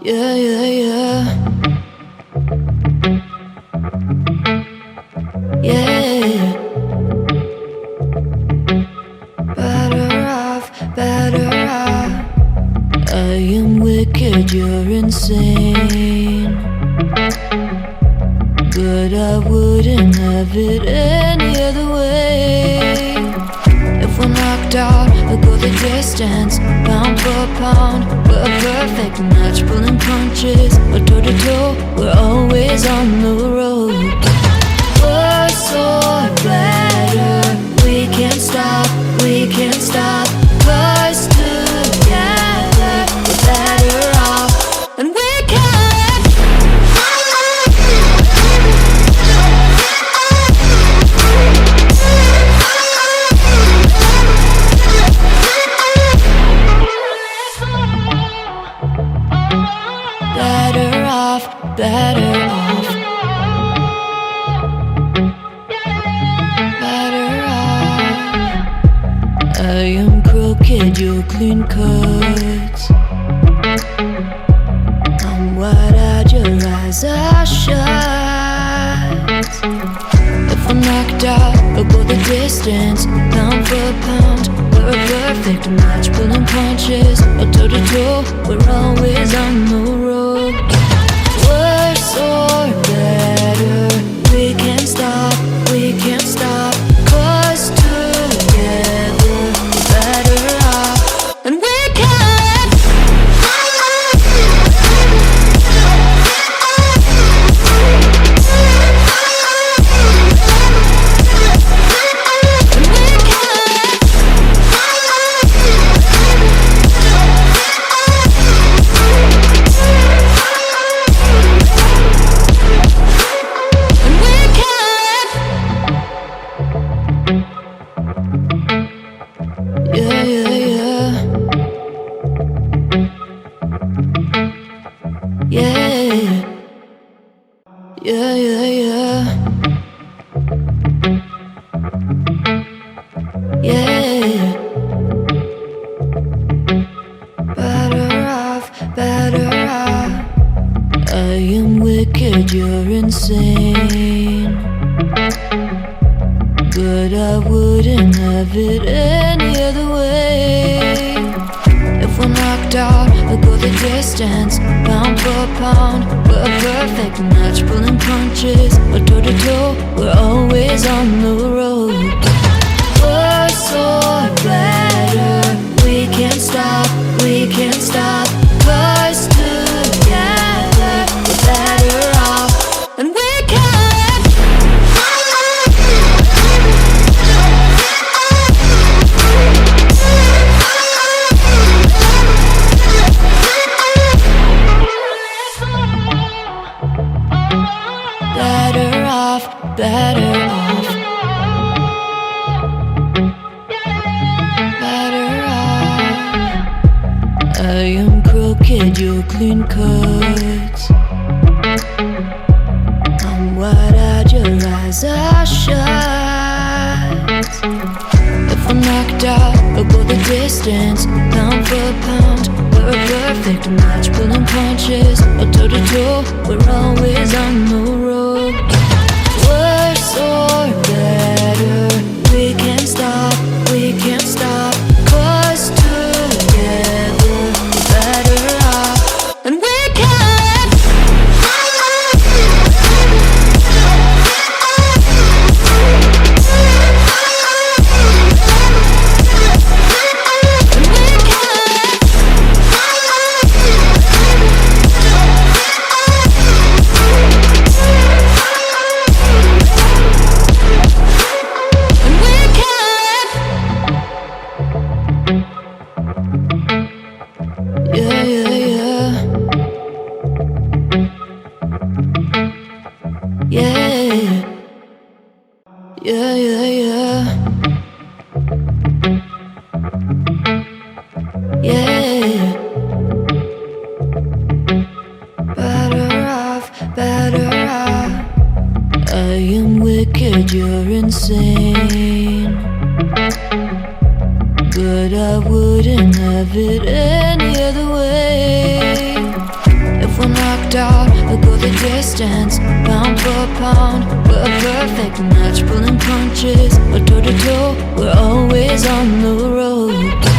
Yeah, yeah, yeah. Yeah. Better off. I am wicked, you're insane. But I wouldn't have it any other way. If we're knocked out, we'll go the distance, pound for pound. We're a perfect match, pulling punches. We're toe to toe, we're always on the road. We're so better, we can't stop, we can't stop. 'Cause together we're better off, and we can. Better off, better off. Better off. I am crooked, you're clean cut. I'm wide-eyed, your eyes are shut. If I'm knocked out, we'll go the distance, pound for pound. We're a perfect match, pulling punches. We're toe to toe, we're always on the road. We're so better, we can't stop, we can't stop. 'Cause together we're better off, and we can. Yeah, yeah, yeah. Yeah. Yeah, yeah, yeah. Yeah. Better off, better off. I am wicked, you're insane. But I wouldn't have it any other way. If we're knocked out, we'll go the distance, pound for pound. We're a perfect match, pulling punches. We're toe to toe, we're always on the road. We're so better, we can't stop, we can't stop. 'Cause together we're better off, and we can. Better off, better off. Better off. I am crooked, you're clean cut. I'm wide-eyed, your eyes are shut. If I'm knocked out, we'll go the distance, pound for pound. We're a perfect match, pulling punches. We're toe to toe, we're always on the road. We're so better, we can't stop, we can't stop. 'Cause together we're better off, and we can. Yeah, yeah, yeah. Yeah. Yeah, yeah, yeah. Yeah. Better off, better off. I am wicked, you're insane. But I wouldn't have it any other way. distance. Pound for pound, we're a perfect match. Pulling punches, or toe to toe, we're always on the road.